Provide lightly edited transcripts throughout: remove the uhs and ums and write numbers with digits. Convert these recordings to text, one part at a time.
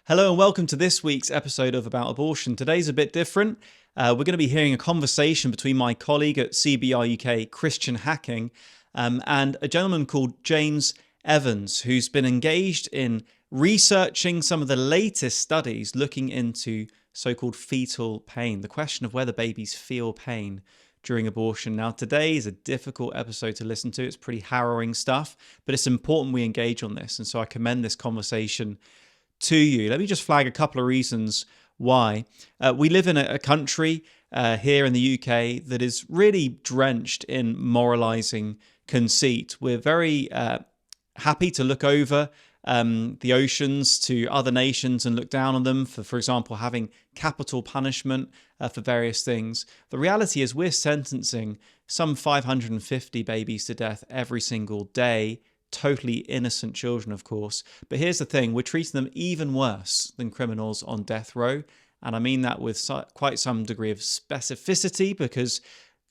Hello and welcome to this week's episode of About Abortion. Today's a bit different. We're going to be hearing a conversation between my colleague at CBR UK, Christian Hacking, and a gentleman called James Evans, who's been engaged in researching some of the latest studies looking into so-called fetal pain, the question of whether babies feel pain during abortion. Now, today is a difficult episode to listen to. It's pretty harrowing stuff, but it's important we engage on this. And so I commend this conversation to you. Let me just flag a couple of reasons why. We live in a country here in the UK that is really drenched in moralizing conceit. We're very happy to look over the oceans to other nations and look down on them for example, having capital punishment for various things. The reality is we're sentencing some 550 babies to death every single day. Totally innocent children, of course. But here's the thing, we're treating them even worse than criminals on death row. And I mean that with quite some degree of specificity, because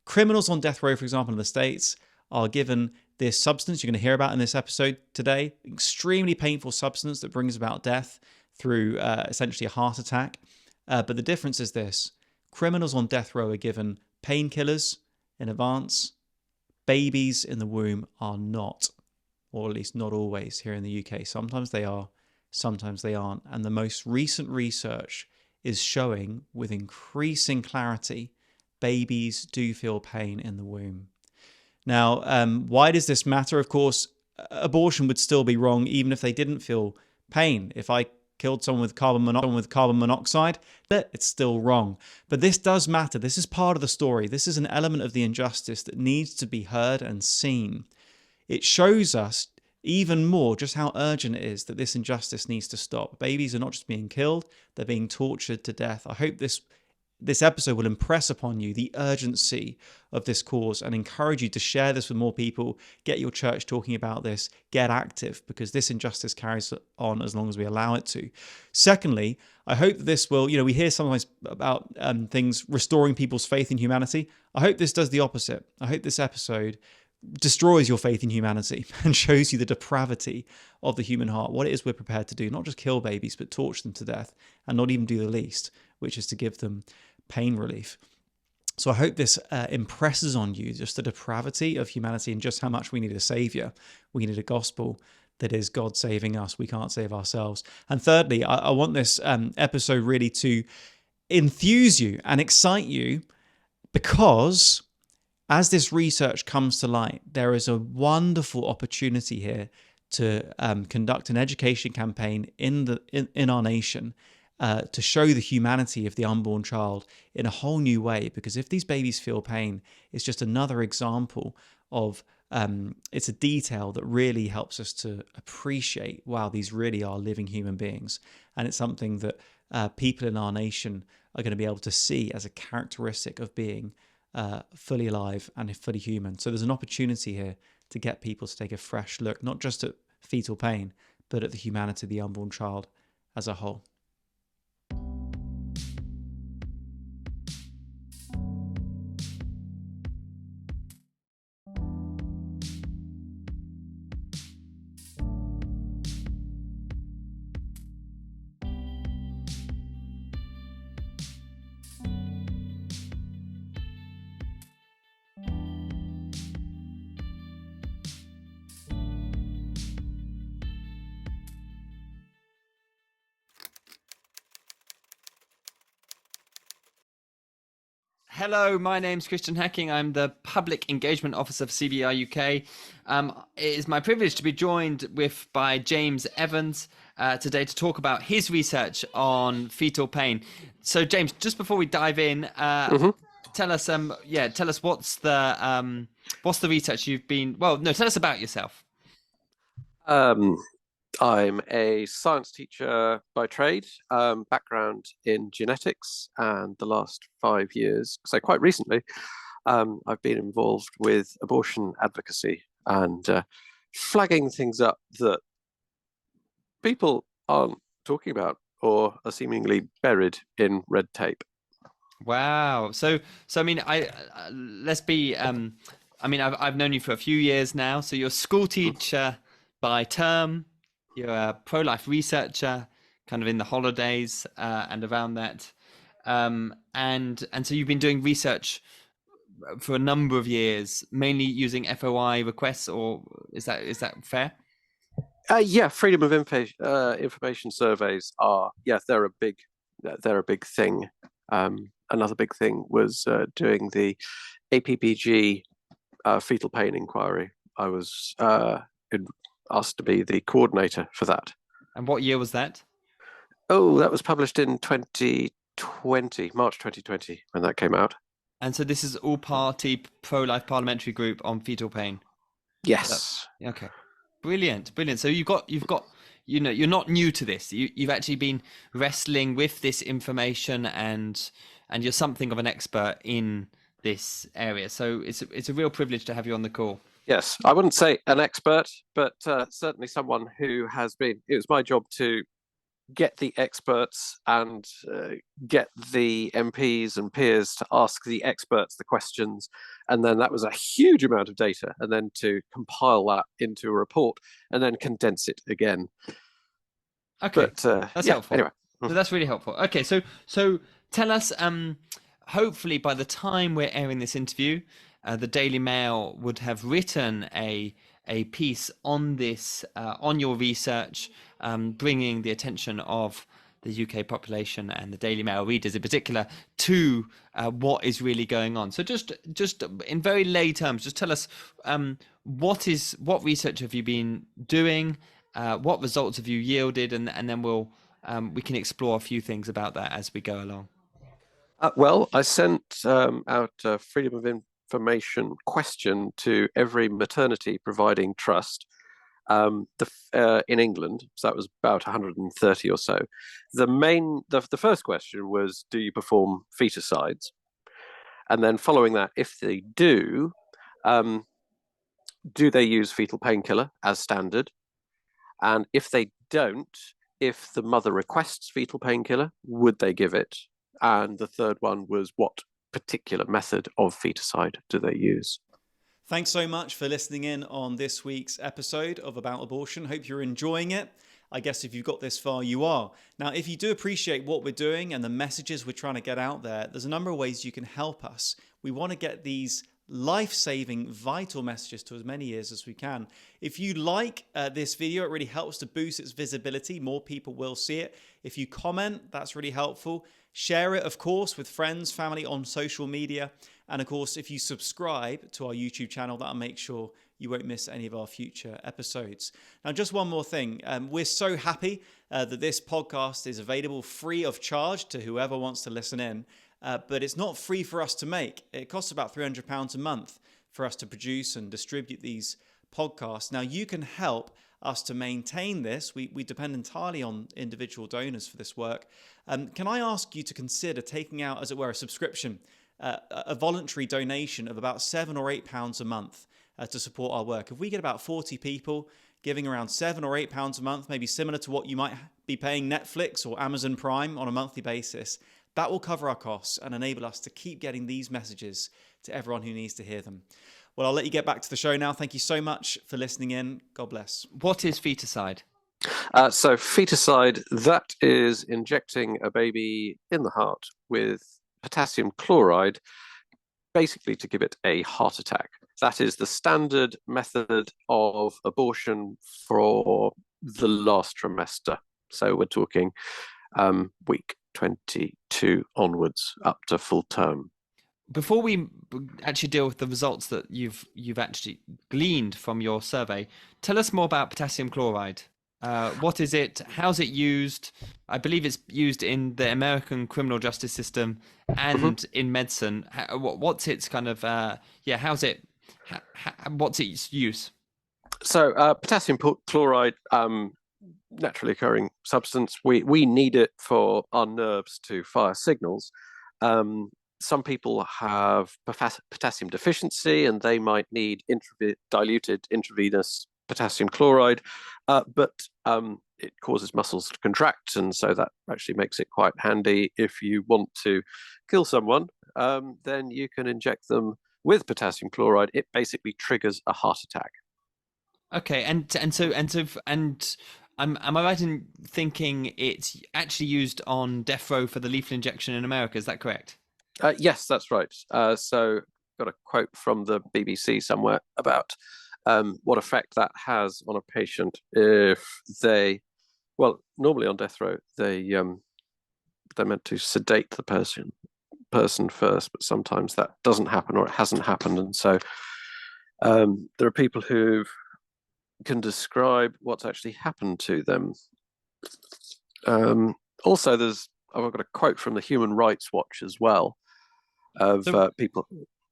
criminals on death row, for example, in the States, are given this substance you're going to hear about in this episode today, extremely painful substance that brings about death through essentially a heart attack. But the difference is this, criminals on death row are given painkillers in advance. Babies in the womb are not. Or at least not always here in the UK. Sometimes they are, sometimes they aren't. And the most recent research is showing with increasing clarity, babies do feel pain in the womb. Now, why does this matter? Of course, abortion would still be wrong even if they didn't feel pain. If I killed someone with carbon monoxide, it's still wrong. But this does matter. This is part of the story. This is an element of the injustice that needs to be heard and seen. It shows us even more just how urgent it is that this injustice needs to stop. Babies are not just being killed, they're being tortured to death. I hope this episode will impress upon you the urgency of this cause and encourage you to share this with more people, get your church talking about this, get active, because this injustice carries on as long as we allow it to. Secondly, I hope that this will, we hear sometimes about things restoring people's faith in humanity. I hope this does the opposite. I hope this episode destroys your faith in humanity and shows you the depravity of the human heart, what it is we're prepared to do, not just kill babies, but torture them to death and not even do the least, which is to give them pain relief. So I hope this impresses on you just the depravity of humanity and just how much we need a savior. We need a gospel that is God saving us. We can't save ourselves. And thirdly, I want this episode really to enthuse you and excite you, because as this research comes to light, there is a wonderful opportunity here to conduct an education campaign in our nation to show the humanity of the unborn child in a whole new way. Because if these babies feel pain, it's just another example of it's a detail that really helps us to appreciate, wow, these really are living human beings. And it's something that people in our nation are going to be able to see as a characteristic of being fully alive and fully human. So there's an opportunity here to get people to take a fresh look, not just at fetal pain, but at the humanity of the unborn child as a whole. Hello, my name's Christian Hacking. I'm the Public Engagement Officer for CBR UK. It is my privilege to be joined by James Evans today to talk about his research on fetal pain. So, James, just before we dive in, tell us what's the research you've been. Well, no, tell us about yourself. I'm a science teacher by trade, background in genetics, and the last 5 years, so quite recently, I've been involved with abortion advocacy and flagging things up that people aren't talking about or are seemingly buried in red tape. Wow. So I mean, let's be. I mean, I've known you for a few years now. So you're a school teacher by term. You're a pro-life researcher, kind of in the holidays and around that. And so you've been doing research for a number of years, mainly using FOI requests, or is that fair? Yeah, freedom of information surveys are, they're a big thing. Another big thing was doing the APPG fetal pain inquiry. I was asked to be the coordinator for that. And what year was that? Oh, that was published in 2020, March 2020, when that came out. And so this is all-party pro-life parliamentary group on fetal pain. Yes. Okay. Brilliant. So you've got you're not new to this. You've actually been wrestling with this information, and you're something of an expert in this area. So it's a real privilege to have you on the call. Yes, I wouldn't say an expert, but certainly someone who has been. It was my job to get the experts and get the MPs and peers to ask the experts the questions, and then that was a huge amount of data, and then to compile that into a report and then condense it again. Okay, but that's helpful. Anyway, so that's really helpful. Okay, so tell us. Hopefully, by the time we're airing this interview, the Daily Mail would have written a piece on this, on your research, bringing the attention of the UK population and the Daily Mail readers in particular to what is really going on. So just in very lay terms, just tell us what research have you been doing, what results have you yielded, and then we can explore a few things about that as we go along. Well, I sent out a freedom of information question to every maternity providing trust in England. So that was about 130 or so. The first question was, do you perform feticides? And then following that, if they do they use fetal painkiller as standard? And if they don't, if the mother requests fetal painkiller, would they give it? And the third one was, what particular method of feticide do they use? Thanks so much for listening in on this week's episode of About Abortion. Hope you're enjoying it. I guess if you've got this far, you are. Now, if you do appreciate what we're doing and the messages we're trying to get out there, there's a number of ways you can help us. We want to get these life-saving, vital messages to as many ears as we can. If you like this video, it really helps to boost its visibility. More people will see it. If you comment, that's really helpful. Share it, of course, with friends, family on social media. And of course, if you subscribe to our YouTube channel, that'll make sure you won't miss any of our future episodes. Now, just one more thing. We're so happy that this podcast is available free of charge to whoever wants to listen in. But it's not free for us to make. It costs about £300 a month for us to produce and distribute these podcasts. Now, you can help us to maintain this. We depend entirely on individual donors for this work. Can I ask you to consider taking out, as it were, a subscription, a voluntary donation of about £7 or £8 a month to support our work? If we get about 40 people giving around £7 or £8 a month, maybe similar to what you might be paying Netflix or Amazon Prime on a monthly basis, that will cover our costs and enable us to keep getting these messages to everyone who needs to hear them. Well, I'll let you get back to the show now. Thank you so much for listening in. God bless. What is feticide? So feticide, that is injecting a baby in the heart with potassium chloride, basically to give it a heart attack. That is the standard method of abortion for the last trimester. So we're talking week 22 onwards up to full term. Before we actually deal with the results that you've actually gleaned from your survey, tell us more about potassium chloride. What is it? How's it used? I believe it's used in the American criminal justice system and in medicine. What's its kind of how's it? What's its use? So potassium chloride, naturally occurring substance. We need it for our nerves to fire signals. Some people have potassium deficiency, and they might need diluted intravenous potassium chloride, but it causes muscles to contract, and so that actually makes it quite handy. If you want to kill someone, then you can inject them with potassium chloride. It basically triggers a heart attack. Okay, and am I right in thinking it's actually used on death row for the lethal injection in America? Is that correct? Yes, that's right. So, got a quote from the BBC somewhere about what effect that has on a patient if they, well, normally on death row, they're meant to sedate the person first, but sometimes that doesn't happen or it hasn't happened, and so there are people who can describe what's actually happened to them. Also, I've got a quote from the Human Rights Watch as well of people.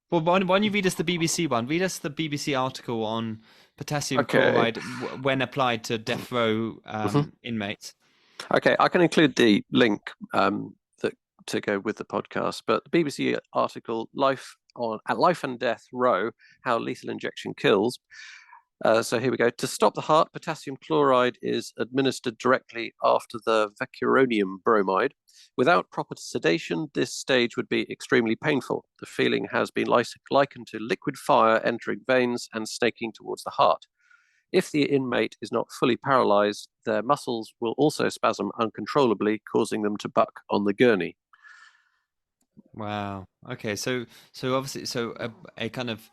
Well, why don't you read us the BBC one? Read us the BBC article on potassium chloride when applied to death row inmates. Okay, I can include the link that to go with the podcast. But the BBC article, "Life and Death Row: How Lethal Injection Kills." So here we go. To stop the heart, potassium chloride is administered directly after the vecuronium bromide. Without proper sedation, this stage would be extremely painful. The feeling has been likened to liquid fire entering veins and snaking towards the heart. If the inmate is not fully paralyzed, their muscles will also spasm uncontrollably, causing them to buck on the gurney. Wow. Okay. So obviously, a kind of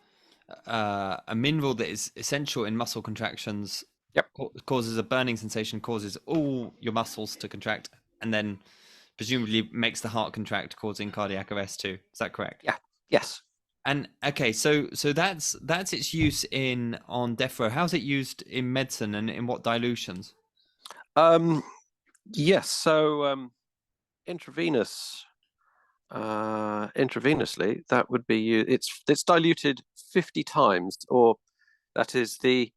a mineral that is essential in muscle contractions. Yep. Causes a burning sensation, causes all your muscles to contract, and then presumably makes the heart contract, causing cardiac arrest too. Is that correct? Yeah. Yes. And okay, so that's its use on death row. How's it used in medicine, and in what dilutions? Yes. So intravenously, that would be it's diluted 50 times, or that is the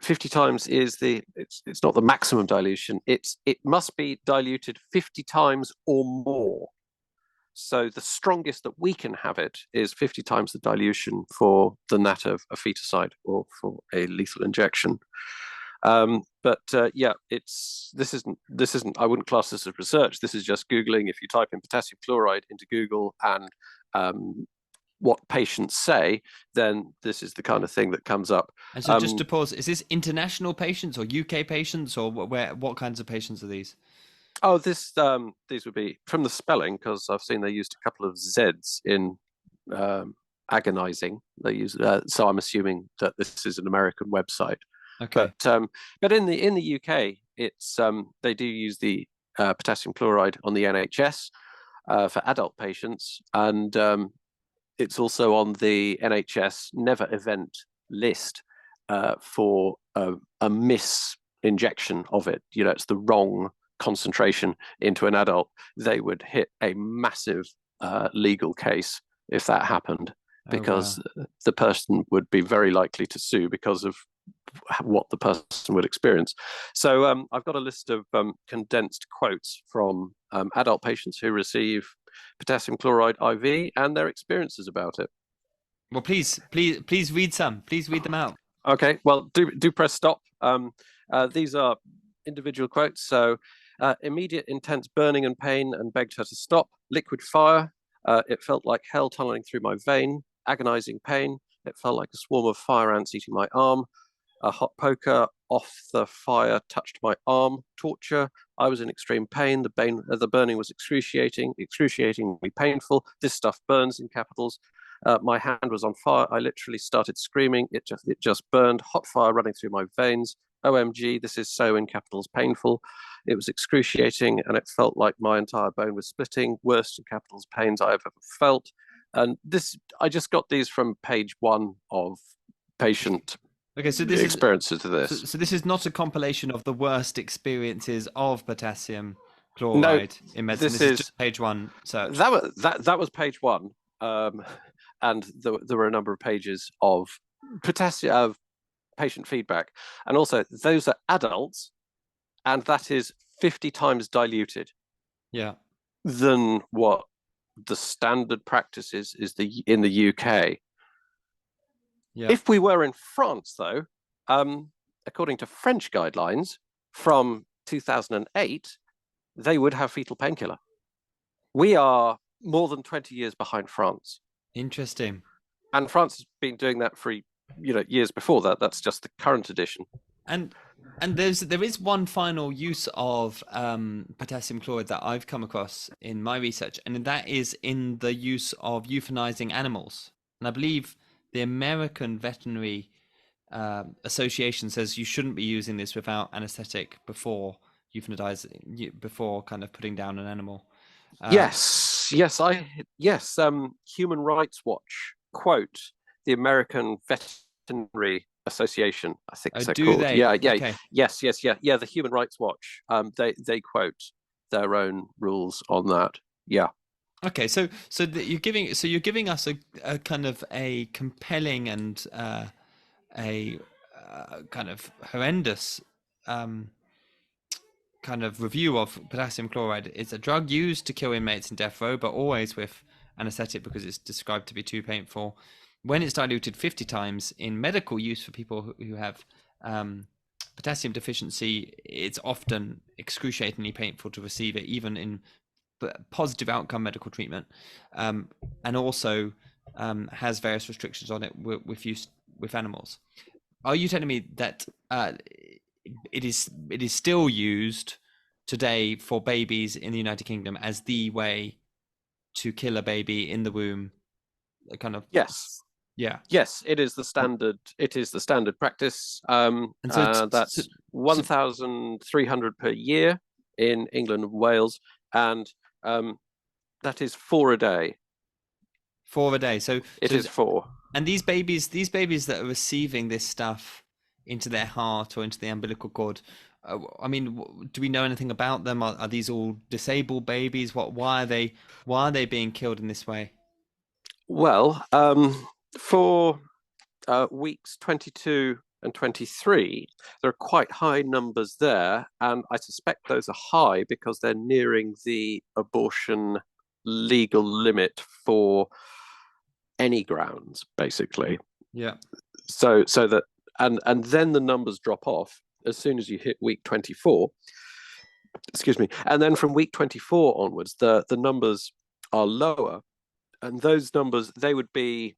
50 times is it's not the maximum dilution. It must be diluted 50 times or more. So the strongest that we can have it is 50 times the dilution for that of a Ferticide or for a lethal injection. But this isn't. I wouldn't class this as research. This is just Googling. If you type in potassium chloride into Google and what patients say, then this is the kind of thing that comes up. And so, just to pause, is this international patients or UK patients, or what kinds of patients are these? Oh, these would be from the spelling, because I've seen they used a couple of Z's in agonizing. They use so I'm assuming that this is an American website. Okay. But in the UK, it's they do use the potassium chloride on the NHS for adult patients, and it's also on the NHS never event list for a miss injection of it. You know, it's the wrong concentration into an adult. They would hit a massive legal case if that happened, because the person would be very likely to sue because of what the person would experience. So I've got a list of condensed quotes from adult patients who receive potassium chloride IV and their experiences about it. Well, please read some. Please read them out. Okay. Well, do press stop. These are individual quotes. So, immediate intense burning and pain and begged her to stop. Liquid fire. It felt like hell tunneling through my vein. Agonizing pain. It felt like a swarm of fire ants eating my arm. A hot poker off the fire touched my arm. Torture. I was in extreme pain. The burning was excruciatingly painful. This stuff burns, in capitals. My hand was on fire. I literally started screaming. It just burned. Hot fire running through my veins. OMG, this is so, in capitals, painful. It was excruciating, and it felt like my entire bone was splitting. Worst, in capitals, pains I have ever felt. And I just got these from page 1 of patient experiences of this. So this is not a compilation of the worst experiences of potassium chloride in medicine. This is just page 1 search. That was page 1, and there were a number of pages of potassium patient feedback, and also those are adults, and that is 50 times diluted. Yeah. Than what the standard practice is in the UK. Yeah. If we were in France, though, according to French guidelines from 2008, they would have fetal painkiller. We are more than 20 years behind France. Interesting. And France has been doing that for years before that. That's just the current edition. And And there is one final use of potassium chloride that I've come across in my research, and that is in the use of euthanizing animals. And I believe the American Veterinary Association says you shouldn't be using this without anesthetic before euthanizing, before kind of putting down an animal. Yes. Human Rights Watch quote the American Veterinary Association, I think Oh, they're do called. they? Yeah. Okay. Yes. Yeah. The Human Rights Watch. They quote their own rules on that. Yeah. Okay, you're giving us a kind of a compelling and a kind of horrendous um, kind of review of potassium chloride. It's a drug used to kill inmates in death row, but always with anesthetic because it's described to be too painful. When it's diluted 50 times in medical use for people who have potassium deficiency, it's often excruciatingly painful to receive it, even in positive outcome medical treatment, and also has various restrictions on it with use with animals. Are you telling me that it is still used today for babies in the United Kingdom as the way to kill a baby in the womb? Kind of. Yes. Yeah. Yes, it is the standard. It is the standard practice. And That's 1,300 per year in England and Wales, and that is 4 a day. 4 a day. So it is 4. And these babies that are receiving this stuff into their heart or into the umbilical cord, I mean, do we know anything about them? Are these all disabled babies? Why are they being killed in this way? Well, for weeks 22 and 23, there are quite high numbers there, and I suspect those are high because they're nearing the abortion legal limit for any grounds, basically. Yeah. So that and then the numbers drop off as soon as you hit week 24. Excuse me. And then from week 24 onwards, the numbers are lower, and those numbers, they would be,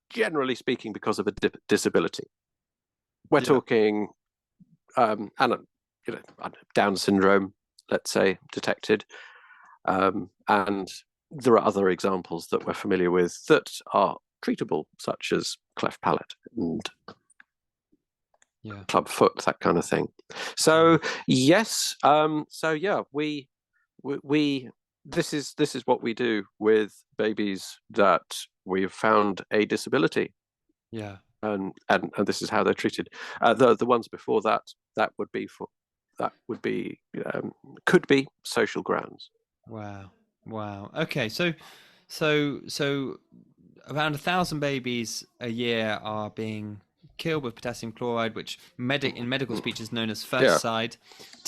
generally speaking, because of a disability. We're talking Down syndrome, let's say, detected, and there are other examples that we're familiar with that are treatable, such as cleft palate and club foot, that kind of thing. So yes, we this is what we do with babies that we've found a disability. Yeah. And this is how they're treated. The ones before that would be could be social grounds. Wow. Okay, so around 1,000 babies a year are being killed with potassium chloride, which in medical speech is known as Ferticide.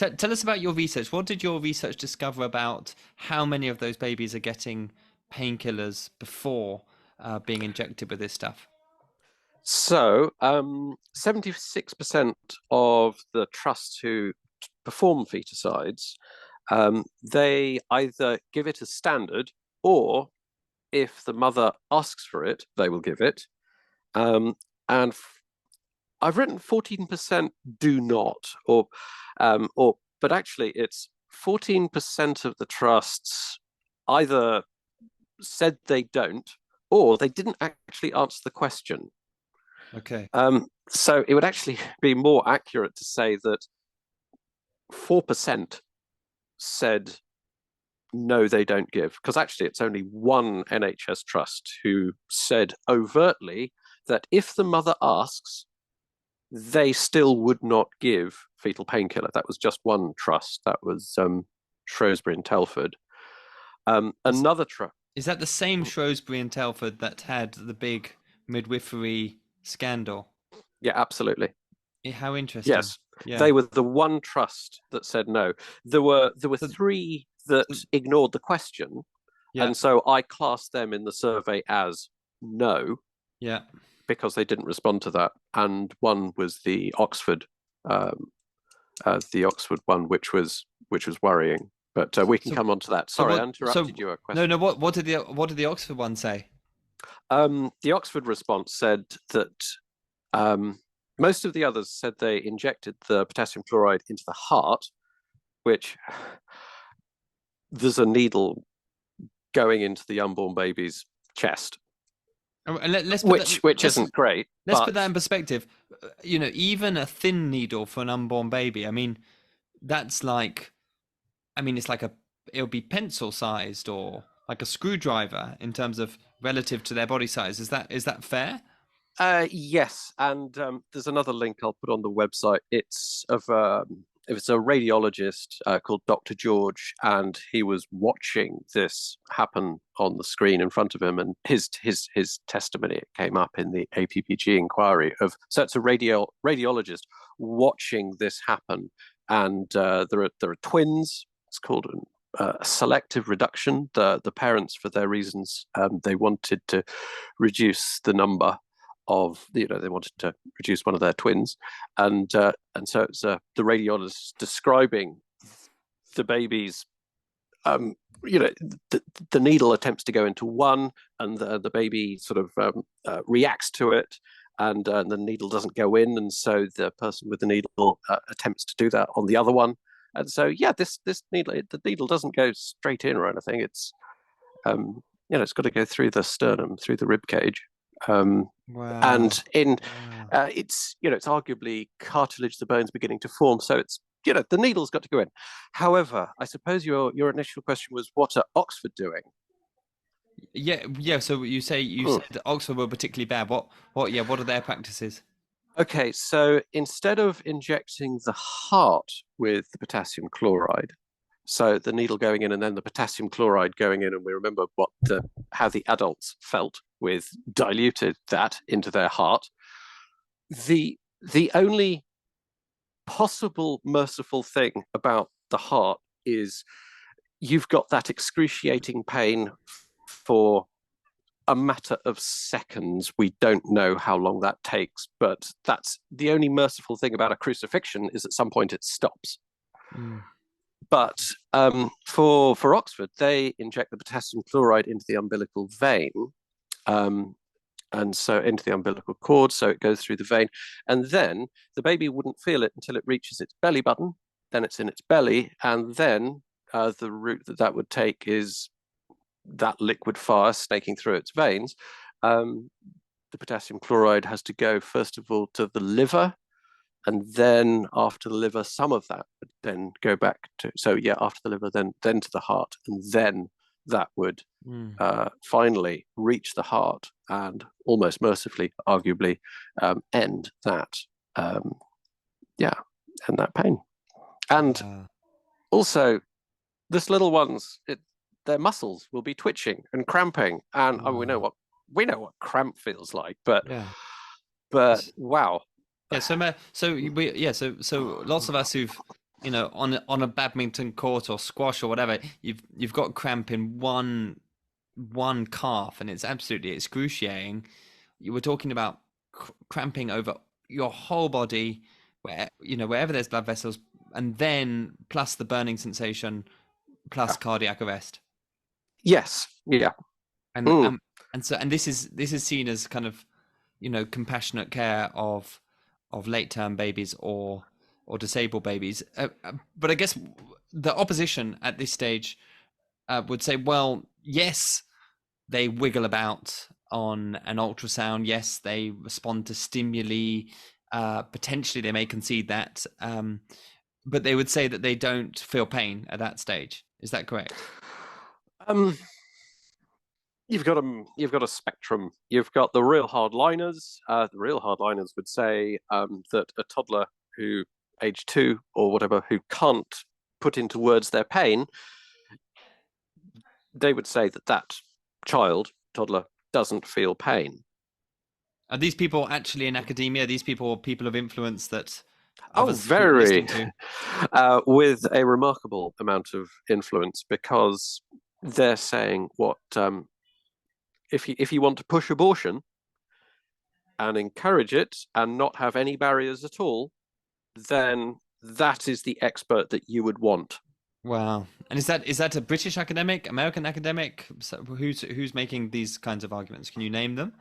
Yeah. Tell us about your research. What did your research discover about how many of those babies are getting painkillers before being injected with this stuff? So 76% of the trusts who perform feticides, they either give it as standard, or if the mother asks for it, they will give it. And I've written 14% do not, but actually it's 14% of the trusts either said they don't, or they didn't actually answer the question. Okay. So it would actually be more accurate to say that 4% said no, they don't give, because actually it's only one NHS trust who said overtly that if the mother asks, they still would not give fetal painkiller. That was just one trust. That was Shrewsbury and Telford. Another trust. Is that the same Shrewsbury and Telford that had the big midwifery scandal? Yeah, absolutely. How interesting. Yes, they were the one trust that said no. There were 3 that ignored the question, and so I classed them in the survey as no. Yeah. Because they didn't respond to that, and one was the Oxford one, which was worrying. But we can come on to that. Sorry, I interrupted your question. No. What did the Oxford one say? The Oxford response said that most of the others said they injected the potassium chloride into the heart, which there's a needle going into the unborn baby's chest, And which isn't great. Let's put that in perspective. Even a thin needle for an unborn baby, I mean, that's like, it's like it'll be pencil sized or like a screwdriver in terms of relative to their body size. Is that fair? Yes, and there's another link I'll put on the website. It's a radiologist called Dr. George, and he was watching this happen on the screen in front of him, and his testimony came up in the APPG inquiry of. So it's a radiologist watching this happen, and there are twins. It's called a selective reduction. The parents, for their reasons, they wanted to reduce the number of, they wanted to reduce one of their twins, and so it's the radiologist describing the baby's, the needle attempts to go into one, and the baby sort of reacts to it, and the needle doesn't go in, and so the person with the needle attempts to do that on the other one, and so this needle, the needle doesn't go straight in or anything. It's it's got to go through the sternum, through the rib cage. Wow. And it's arguably cartilage, the bone's beginning to form, so it's the needle's got to go in. However, I suppose your initial question was, what are Oxford doing? So you said that Oxford were particularly bad. What are their practices? Okay, so instead of injecting the heart with the potassium chloride, so the needle going in and then the potassium chloride going in, and we remember how the adults felt with diluted that into their heart. The only possible merciful thing about the heart is you've got that excruciating pain for a matter of seconds. We don't know how long that takes, but that's the only merciful thing about a crucifixion, is at some point it stops. But for Oxford, they inject the potassium chloride into the umbilical vein, and so into the umbilical cord, so it goes through the vein, and then the baby wouldn't feel it until it reaches its belly button. Then it's in its belly, and then the route that would take is that liquid fire snaking through its veins. The potassium chloride has to go first of all to the liver, and then after the liver, some of that would then go back to, after the liver, then to the heart, and then that would finally reach the heart and almost mercifully, arguably, end that, end that pain. And also, this little one's, their muscles will be twitching and cramping, and we know what cramp feels like, but wow. So lots of us who've, on a badminton court or squash or whatever, you've got cramp in one calf, and it's absolutely excruciating. You were talking about cramping over your whole body, wherever there's blood vessels, and then plus the burning sensation, plus cardiac arrest. Yes. Yeah. And this is seen as kind of, compassionate care of late-term babies or disabled babies. But I guess the opposition at this stage would say, well, yes, they wiggle about on an ultrasound. Yes, they respond to stimuli. Potentially, they may concede that. But they would say that they don't feel pain at that stage. Is that correct? You've got a spectrum. You've got the real hardliners. The real hardliners would say that a toddler who age 2 or whatever, who can't put into words their pain, they would say that toddler doesn't feel pain. Are these people actually in academia? Are these people of influence that? Very, with a remarkable amount of influence, because they're saying what. If you want to push abortion and encourage it and not have any barriers at all, then that is the expert that you would want. Wow. And is that a British academic, American academic? So who's making these kinds of arguments? Can you name them?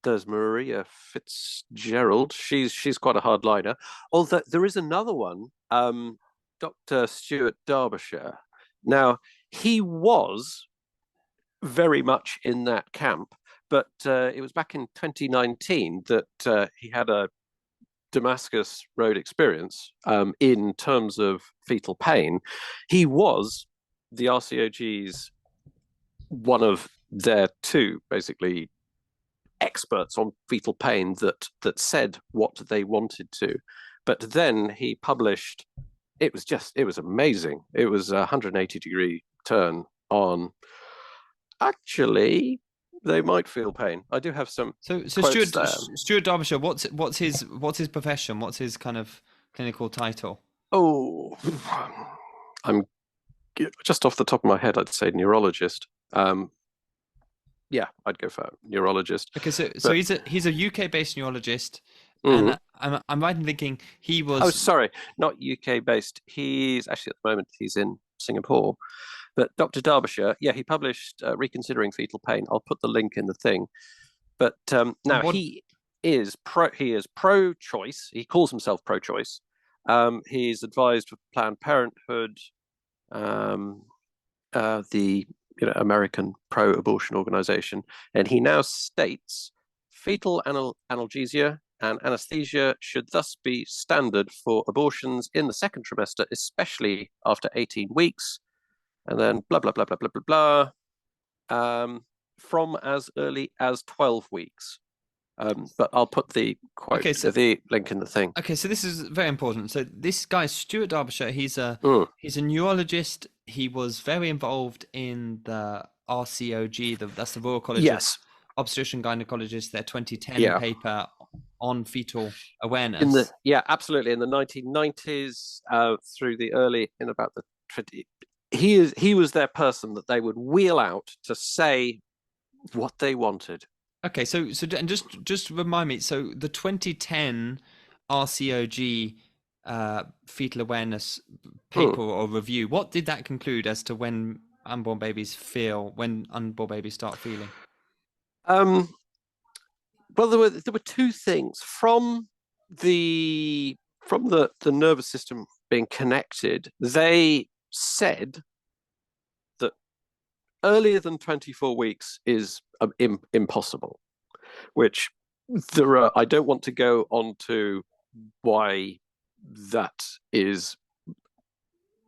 There's Maria Fitzgerald. She's quite a hard liner. Although there is another one, Dr. Stuart Derbyshire. Now, he was very much in that camp, but it was back in 2019 that he had a Damascus Road experience in terms of fetal pain. He was the RCOG's one of their two, basically, experts on fetal pain that said what they wanted to. But then he published, it was amazing. It was a 180-degree turn on, actually, they might feel pain. I do have some. So Stuart Derbyshire, what's his profession? What's his kind of clinical title? Oh, I'm just off the top of my head, I'd say neurologist. Yeah, I'd go for neurologist. Okay, so he's a UK-based neurologist, and I'm right in thinking he was. Oh, sorry, not UK-based. He's actually, at the moment, he's in Singapore. But Dr. Derbyshire, yeah, he published Reconsidering Fetal Pain. I'll put the link in the thing. But now he is pro-choice. He calls himself pro-choice. He's advised with Planned Parenthood, the American pro-abortion organization, and he now states fetal analgesia and anesthesia should thus be standard for abortions in the second trimester, especially after 18 weeks, and then blah, blah, blah, blah, blah, blah, blah, from as early as 12 weeks. But I'll put the quote, the link in the thing. Okay, so this is very important. So this guy, Stuart Derbyshire, he's a neurologist. He was very involved in the RCOG, that's the Royal College of Obstetrician Gynecologists, their 2010 paper on fetal awareness. Absolutely. In the 1990s, through the early, in about the 20, he was their person that they would wheel out to say what they wanted. Okay, so and just remind me. So the 2010 RCOG fetal awareness paper or review, what did that conclude as to when unborn babies start feeling? Well, there were two things from the nervous system being connected. They said that earlier than 24 weeks is impossible, which I don't want to go on to why that is.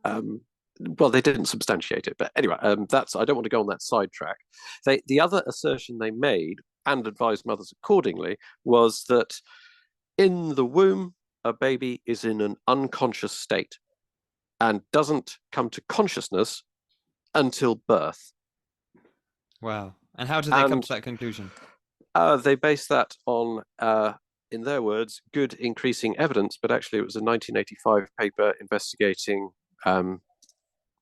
Well, they didn't substantiate it, but anyway, I don't want to go on that sidetrack. The other assertion they made, and advised mothers accordingly, was that in the womb, a baby is in an unconscious state and doesn't come to consciousness until birth. Wow. And how did they come to that conclusion? They based that on, in their words, good increasing evidence, but actually it was a 1985 paper investigating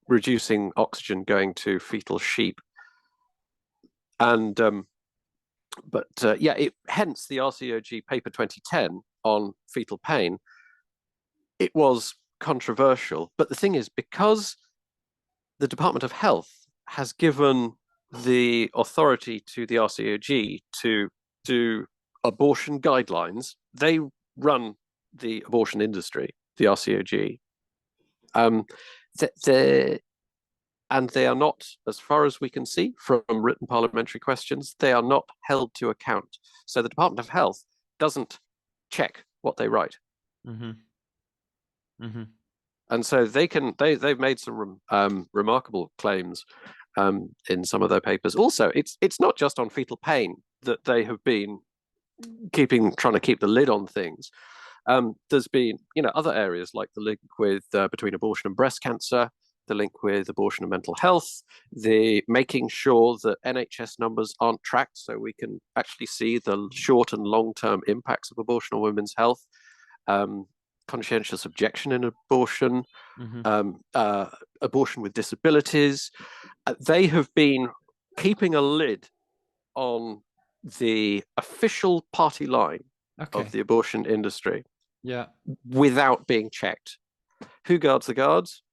reducing oxygen going to fetal sheep. And hence the RCOG paper 2010 on fetal pain. It was controversial, but the thing is, because the Department of Health has given the authority to the RCOG to do abortion guidelines, they run the abortion industry, the RCOG. And they are not, as far as we can see from written parliamentary questions, they are not held to account. So the Department of Health doesn't check what they write. And so they've made some remarkable claims in some of their papers. Also, it's not just on fetal pain that they have been trying to keep the lid on things. There's been, other areas like the link with between abortion and breast cancer, the link with abortion and mental health, the making sure that NHS numbers aren't tracked so we can actually see the short and long-term impacts of abortion on women's health, conscientious objection in abortion, abortion with disabilities. They have been keeping a lid on the official party line of the abortion industry without being checked. Who guards the guards?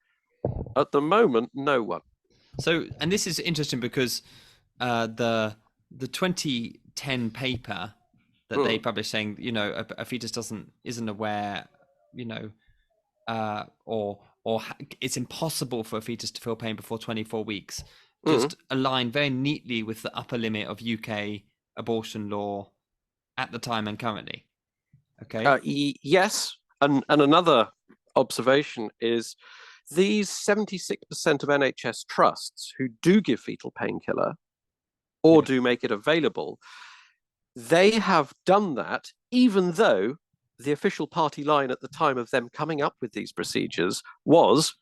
At the moment, no one. So, and this is interesting because the 2010 paper that they published saying, a fetus isn't aware, or it's impossible for a fetus to feel pain before 24 weeks, just align very neatly with the upper limit of UK abortion law at the time and currently. Okay. Yes, and another observation is these 76% of NHS trusts who do give fetal painkiller or do make it available, they have done that even though the official party line at the time of them coming up with these procedures was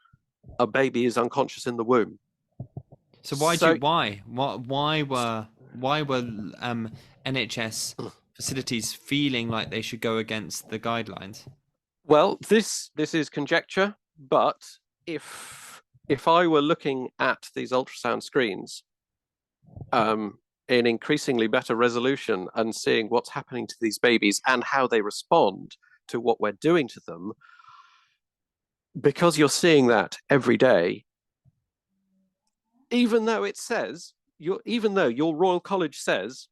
a baby is unconscious in the womb. So why were NHS facilities feeling like they should go against the guidelines? Well, this is conjecture, but if I were looking at these ultrasound screens in increasingly better resolution and seeing what's happening to these babies and how they respond to what we're doing to them, because you're seeing that every day, even though your Royal College says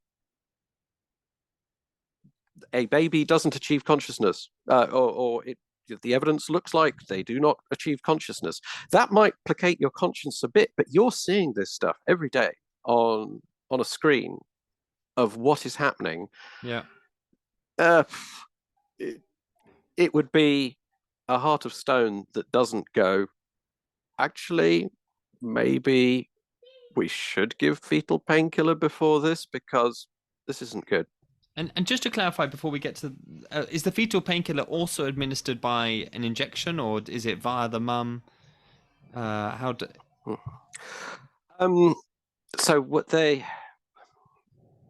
a baby doesn't achieve consciousness, the evidence looks like they do not achieve consciousness, that might placate your conscience a bit, but you're seeing this stuff every day on a screen of what is happening. Yeah. It would be a heart of stone that doesn't go, actually, maybe we should give fetal painkiller before this because this isn't good. And just to clarify before we get to, is the fetal painkiller also administered by an injection, or is it via the mum? So what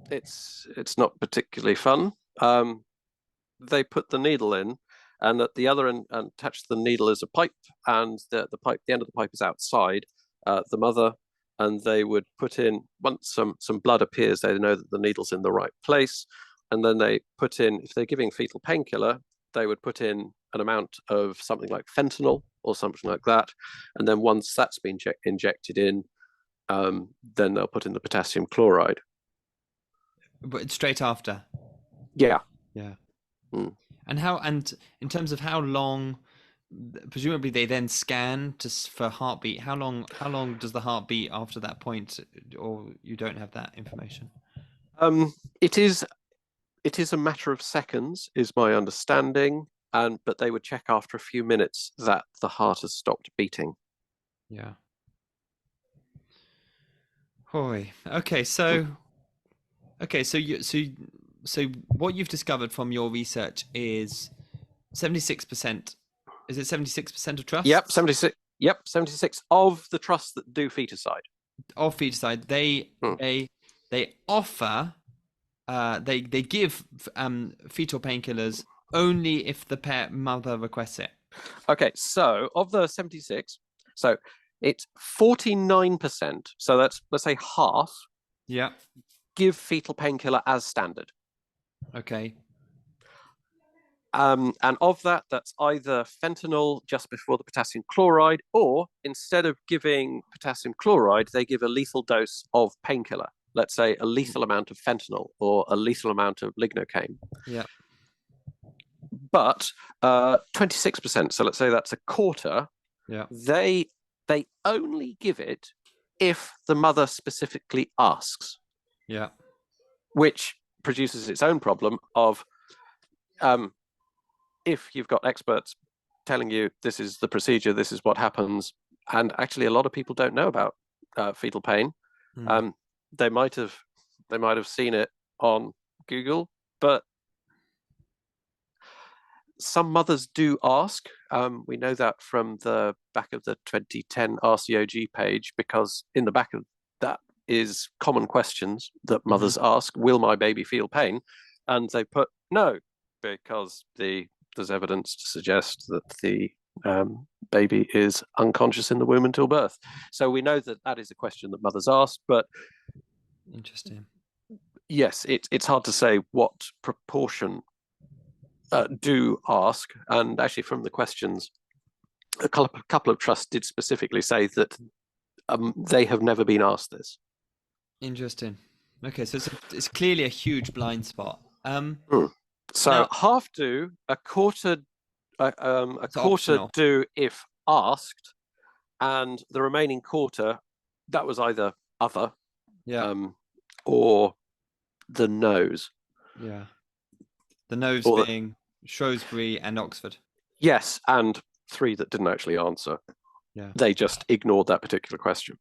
it's not particularly fun. They put the needle in, and at the other end, and attached to the needle is a pipe, and the end of the pipe is outside the mother, and they would put in, once some blood appears, they know that the needle's in the right place, and then they put in, if they're giving fetal painkiller, they would put in an amount of something like fentanyl or something like that, and then once that's been injected in, then they'll put in the potassium chloride. But straight after. Yeah. And in terms of how long, presumably they then scan for heartbeat. How long does the heart beat after that point, or you don't have that information? It is a matter of seconds, is my understanding, but they would check after a few minutes that the heart has stopped beating. Yeah. Hoy. Okay, so what you've discovered from your research is 76%. Is it 76% of trusts? Yep, 76. Yep, 76 of the trusts that do feticide. Of feticide, they offer, they give fetal painkillers only if the mother requests it. Okay, so of the 76, so it's 49%. So let's say half. Yeah. Give fetal painkiller as standard. Okay. And of that, that's either fentanyl just before the potassium chloride, or instead of giving potassium chloride, they give a lethal dose of painkiller. Let's say a lethal amount of fentanyl or a lethal amount of lignocaine. Yeah. But 26%, so let's say that's a quarter. Yeah. They only give it if the mother specifically asks. Yeah. Which produces its own problem of if you've got experts telling you this is the procedure, this is what happens, and actually a lot of people don't know about fetal pain. They might have seen it on Google, but some mothers do ask. We know that from the back of the 2010 RCOG page, because in the back of that is common questions that mothers ask. Will my baby feel pain? And they put no, because there's evidence to suggest that the baby is unconscious in the womb until birth. So we know that is a question that mothers ask, but interesting. Yes, it's hard to say what proportion do ask. And actually from the questions, a couple of trusts did specifically say that they have never been asked this. Interesting. Okay, so it's clearly a huge blind spot. So Now, half do, a quarter it's optional. do if asked, and the remaining quarter, that was either other Yeah. or the nose. Yeah. The nose Or being Shrewsbury and Oxford. yes, and 3 that didn't actually answer. Yeah. They just ignored that particular question.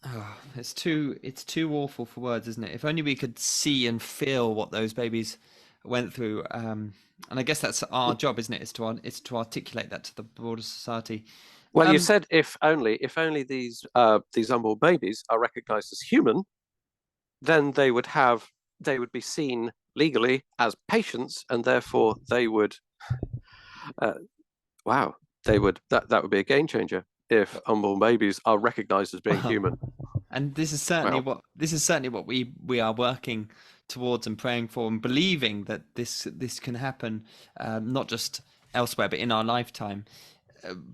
Oh, it's too awful for words, isn't it? If only we could see and feel what those babies went through. And I guess that's our job, isn't it? Is to articulate that to the broader society. Well, you said if only these unborn babies are recognised as human, then they would be seen legally as patients, and therefore they would. Wow, that would be a game changer if unborn babies are recognised as being human. And this is certainly what we are working towards and praying for and believing that this can happen, not just elsewhere but in our lifetime.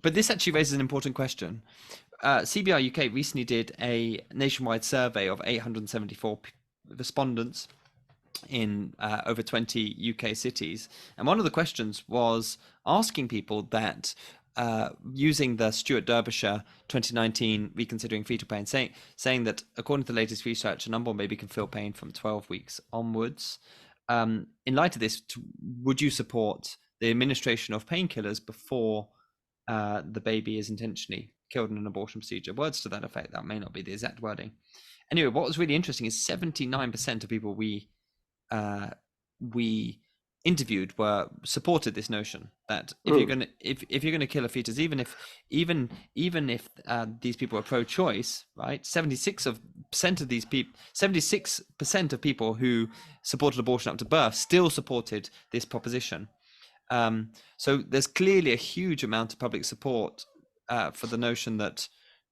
But this actually raises an important question. CBR UK recently did a nationwide survey of 874 respondents in over 20 UK cities, and one of the questions was asking people that using the Stuart Derbyshire 2019 Reconsidering Fetal Pain, saying that according to the latest research, an unborn baby can feel pain from 12 weeks onwards. In light of this, would you support the administration of painkillers before the baby is intentionally killed in an abortion procedure? Words to that effect. That may not be the exact wording. Anyway, what was really interesting is 79% of people we interviewed supported this notion that if you're gonna kill a fetus, even if these people are pro-choice, right? 76% of people who supported abortion up to birth still supported this proposition. So there's clearly a huge amount of public support for the notion that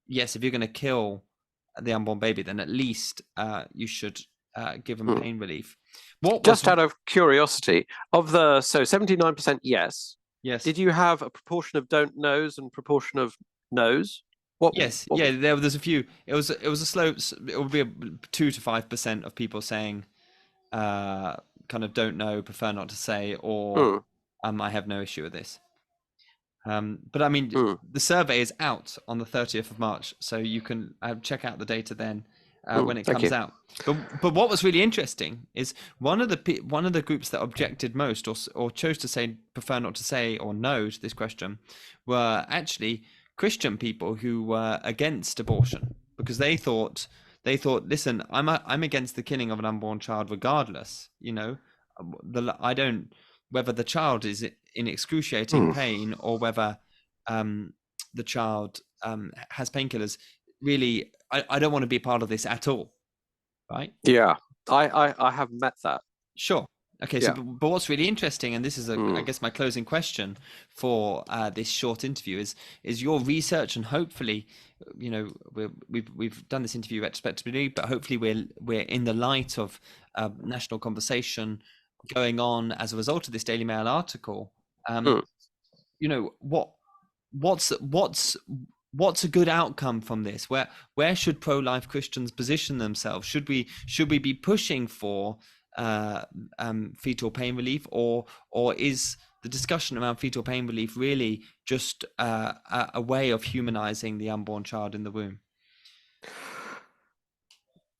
yes, if you're going to kill the unborn baby, then at least you should give them pain relief. Just out of curiosity, of the 79% yes, did you have a proportion of don't knows and proportion of knows? There's a few. It was a slow. It would be 2 to 5% of people saying kind of don't know, prefer not to say, or I have no issue with this. But I mean, the survey is out on the 30th of March, so you can check out the data then when it comes out. But what was really interesting is one of the groups that objected most or chose to say prefer not to say or no to this question were actually Christian people who were against abortion, because they thought, listen, I'm against the killing of an unborn child regardless. You know, whether the child is in excruciating pain or whether the child has painkillers. Really, I don't want to be part of this at all, right? Yeah, I have met that. Sure. Okay, so but what's really interesting, and this is I guess my closing question for this short interview is your research, and hopefully, you know, we've done this interview retrospectively, but hopefully we're in the light of national conversation going on as a result of this Daily Mail article. You know, what's a good outcome from this? Where should pro-life Christians position themselves? Should we be pushing for fetal pain relief, or is the discussion around fetal pain relief really just a way of humanizing the unborn child in the womb?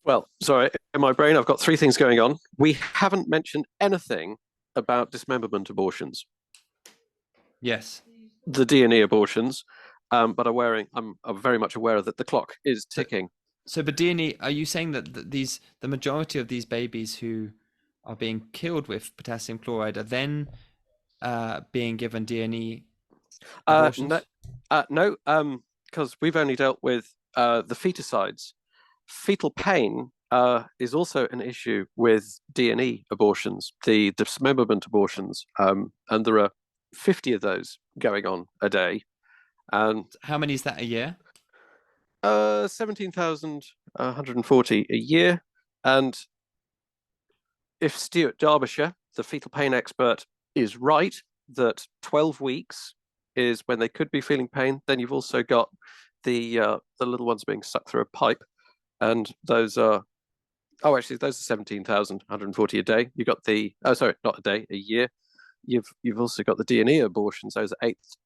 Well, sorry, in my brain I've got 3 things going on. We haven't mentioned anything about dismemberment abortions. Yes. The D&E abortions, but I'm very much aware that the clock is ticking. So, but D&E, are you saying that the majority of these babies who are being killed with potassium chloride are then being given D&E abortions? No, because we've only dealt with the feticides. Fetal pain is also an issue with D&E abortions, the dismemberment abortions, and there are 50 of those going on a day. And how many is that a year? 17,140 a year. And if Stuart Derbyshire, the fetal pain expert, is right that 12 weeks is when they could be feeling pain, then you've also got the little ones being sucked through a pipe, and those are Oh, actually, those are 17,140 a day. You got the sorry, not a day, a year. You've also got the D&E abortions. Those are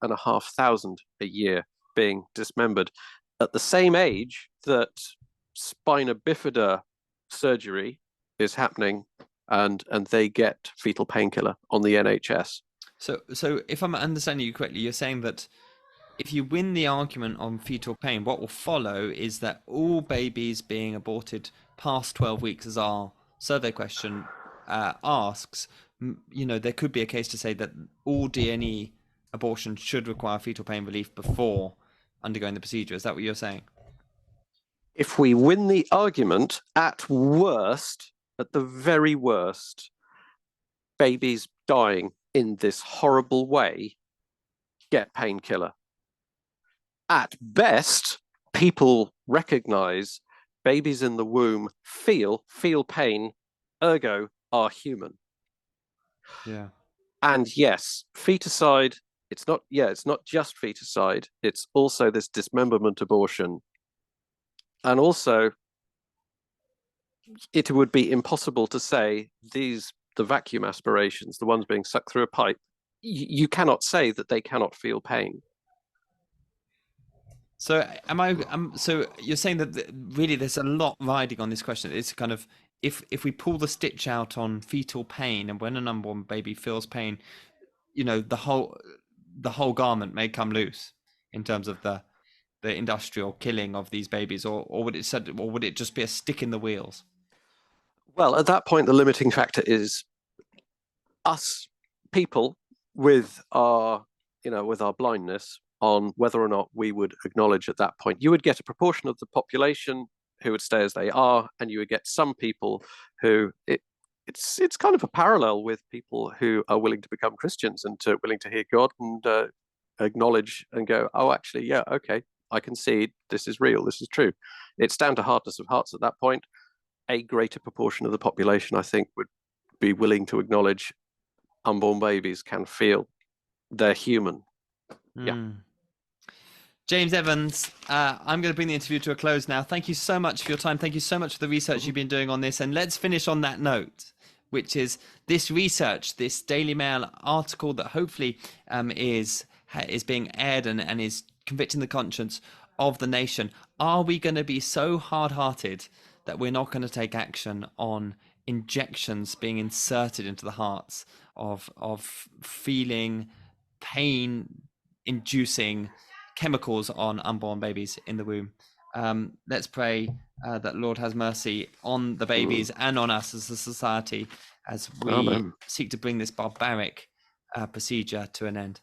8,500 a year being dismembered at the same age that spina bifida surgery is happening, and they get fetal painkiller on the NHS. So if I'm understanding you correctly, you're saying that if you win the argument on fetal pain, what will follow is that all babies being aborted past 12 weeks, as our survey question asks, there could be a case to say that all D&E abortions should require fetal pain relief before undergoing the procedure. Is that what you're saying? If we win the argument, at the very worst, babies dying in this horrible way get painkiller. At best, people recognize babies in the womb feel pain, ergo are human. Yeah. And yes, feticide, it's not just feticide, it's also this dismemberment abortion. And also, it would be impossible to say the vacuum aspirations, the ones being sucked through a pipe, you cannot say that they cannot feel pain. So so you're saying that really there's a lot riding on this question. It's kind of, if we pull the stitch out on fetal pain, and when an unborn baby feels pain, the whole garment may come loose in terms of the industrial killing of these babies, or would it just be a stick in the wheels? Well, at that point, the limiting factor is us people with our blindness on whether or not we would acknowledge at that point. You would get a proportion of the population who would stay as they are, and you would get some people who it's kind of a parallel with people who are willing to become Christians and willing to hear God and acknowledge and go, oh, actually, yeah, okay, I can see this is real, this is true. It's down to hardness of hearts at that point. A greater proportion of the population, I think, would be willing to acknowledge unborn babies can feel. They're human. Yeah. James Evans, I'm going to bring the interview to a close now. Thank you so much for your time. Thank you so much for the research you've been doing on this. And let's finish on that note, which is this research, this Daily Mail article that hopefully is being aired and is convicting the conscience of the nation. Are we going to be so hard-hearted that we're not going to take action on injections being inserted into the hearts of feeling pain-inducing chemicals on unborn babies in the womb? Let's pray that Lord has mercy on the babies and on us as a society as we seek to bring this barbaric procedure to an end.